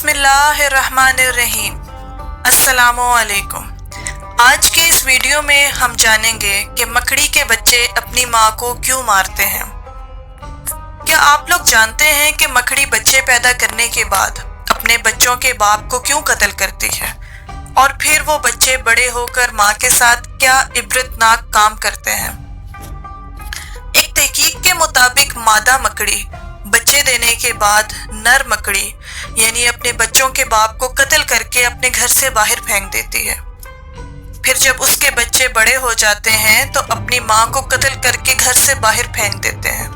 बिस्मिल्लाहिर्रहमानिर्रहीम। अस्सलामुअलैकुम। आज के इस वीडियो में हम जानेंगे कि मकड़ी के बच्चे अपनी माँ को क्यों मारते हैं। क्या आप लोग जानते हैं कि मकड़ी बच्चे पैदा करने के बाद अपने बच्चों के बाप को क्यों कत्ल करती है और फिर वो बच्चे बड़े होकर माँ के साथ क्या इबरतनाक काम करते हैं। एक तहकीक के मुताबिक मादा मकड़ी बच्चे देने के बाद नर मकड़ी यानी अपने बच्चों के बाप को कत्ल करके अपने घर से बाहर फेंक देती है। फिर जब उसके बच्चे बड़े हो जाते हैं तो अपनी माँ को कत्ल करके घर से बाहर फेंक देते हैं।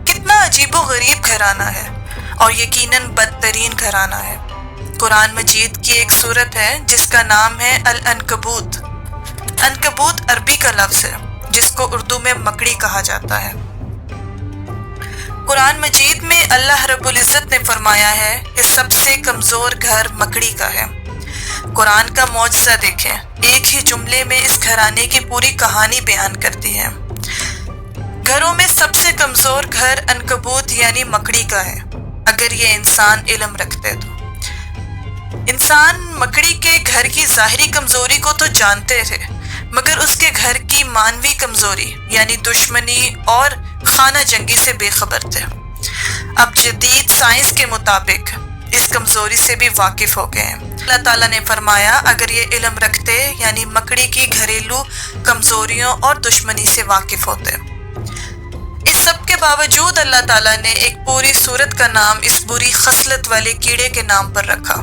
कितना अजीबो गरीब घराना है और यकीनन बदतरीन घराना है। कुरान मजीद की एक सूरत है जिसका नाम है अल-अनकबूत। अनकबूत अरबी का लफ्ज़ है जिसको उर्दू में मकड़ी कहा जाता है। कुरान मजीद में अल्लाह रब्बुल इज़्ज़त ने फरमाया है कि सबसे कमज़ोर घर मकड़ी का है। कुरान का मौजज़ा देखें, एक ही जुमले में इस घराने की पूरी कहानी बयान करती है। घरों में सबसे कमज़ोर घर अनकबूत यानी मकड़ी का है, अगर ये इंसान इल्म रखते तो। इंसान मकड़ी के घर की ज़ाहिरी कमज़ोरी को तो जानते थे, मगर उसके घर की मानवी कमज़ोरी यानी दुश्मनी और खाना जंगी से बेखबर थे। अब जदीद साइंस के मुताबिक इस कमज़ोरी से भी वाकिफ हो गए हैं। अल्लाह ताला ने फरमाया अगर ये इल्म रखते यानी मकड़ी की घरेलू कमज़ोरियों और दुश्मनी से वाकिफ होते। इस सब के बावजूद अल्लाह ताला ने एक पूरी सूरत का नाम इस बुरी खसलत वाले कीड़े के नाम पर रखा।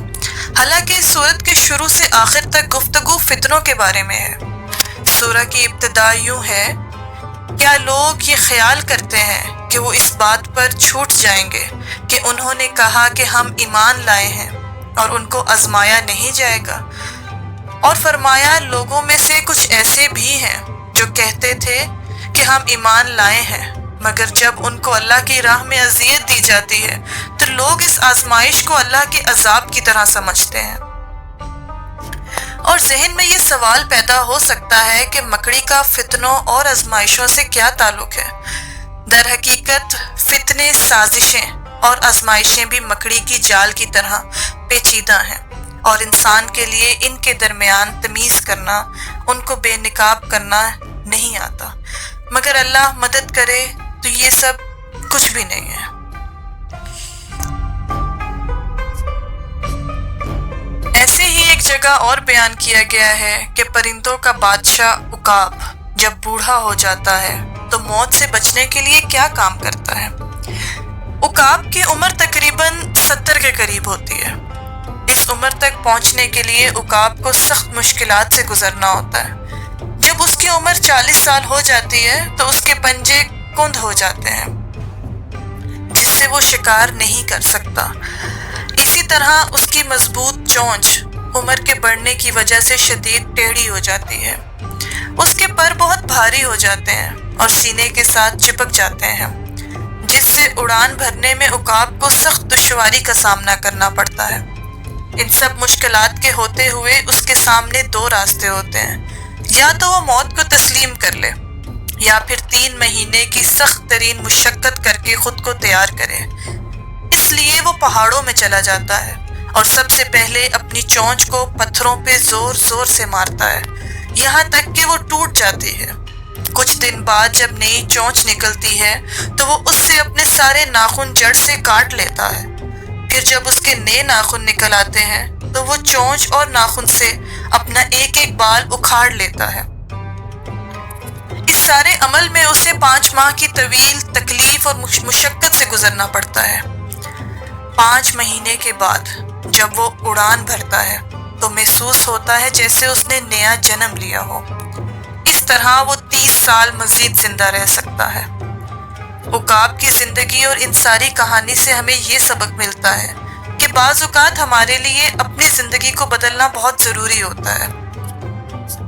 हालांकि इस सूरत के शुरू से आखिर तक गुफ्तगू फितनों के बारे में है। सूरह की इब्तिदा यूं है, क्या लोग ये ख्याल करते हैं कि वो इस बात पर छूट जाएंगे कि उन्होंने कहा कि हम ईमान लाए हैं और उनको आजमाया नहीं जाएगा। और फरमाया लोगों में से कुछ ऐसे भी हैं जो कहते थे कि हम ईमान लाए हैं, मगर जब उनको अल्लाह की राह में अज़ियत दी जाती है तो लोग इस आजमाइश को अल्लाह के अजाब की तरह समझते हैं। और जहन में ये सवाल पैदा हो सकता है कि मकड़ी का फितनों और आजमाइशों से क्या ताल्लुक है। दर हकीकत फितने, साजिशें और आजमाइशें भी मकड़ी की जाल की तरह पेचीदा हैं और इंसान के लिए इनके दरमियान तमीज़ करना, उनको बेनकाब करना नहीं आता। मगर अल्लाह मदद करे तो ये सब कुछ भी नहीं है। ऐसे ही एक जगह और बयान किया गया है कि परिंदों का बादशाह उकाब जब बूढ़ा हो जाता है तो मौत से बचने के लिए क्या काम करता है। उकाब की उम्र तकरीबन 70 के करीब होती है। इस उम्र तक पहुंचने के लिए उकाब को सख्त मुश्किलात से गुजरना होता है। जब उसकी उम्र 40 साल हो जाती है तो उसके पंजे कुंद हो जाते हैं जिससे वो शिकार नहीं कर सकता। इसी तरह उसकी मजबूत चोंच उम्र के बढ़ने की वजह से शदीद टेढ़ी हो जाती है। उसके पर बहुत भारी हो जाते हैं और सीने के साथ चिपक जाते हैं, जिससे उड़ान भरने में उकाब को सख्त दुश्वारी का सामना करना पड़ता है। इन सब मुश्किलात के होते हुए उसके सामने दो रास्ते होते हैं, या तो वो मौत को तस्लीम कर ले या फिर 3 महीने की सख्त तरीन मुशक्कत करके खुद को तैयार करे। इसलिए वो पहाड़ों में चला जाता है और सबसे पहले अपनी चोंच को पत्थरों पे जोर जोर से मारता है, यहाँ तक कि वो टूट जाती है। कुछ दिन बाद जब नई चोंच निकलती है तो वो उससे अपने सारे नाखून जड़ से काट लेता है। फिर जब उसके नए नाखून निकल आते हैं तो वो चोंच और नाखून से अपना एक एक बाल उखाड़ लेता है। इस सारे अमल में उसे 5 माह की तवील तकलीफ और मुशक्कत से गुजरना पड़ता है। 5 महीने के बाद जब वो उड़ान भरता है तो महसूस होता है जैसे उसने नया जन्म लिया हो। इस तरह वो 30 साल मजीद जिंदा रह सकता है। उकाब की जिंदगी और इन सारी कहानी से हमें ये सबक मिलता है कि बाज़ औक़ात हमारे लिए अपनी जिंदगी को बदलना बहुत ज़रूरी होता है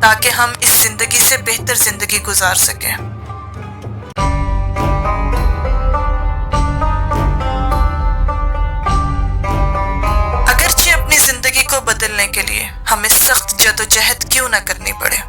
ताकि हम इस जिंदगी से बेहतर जिंदगी गुजार सकें। अगरचे अपनी जिंदगी को बदलने के लिए हमें सख्त जदोजहद क्यों न करनी पड़े।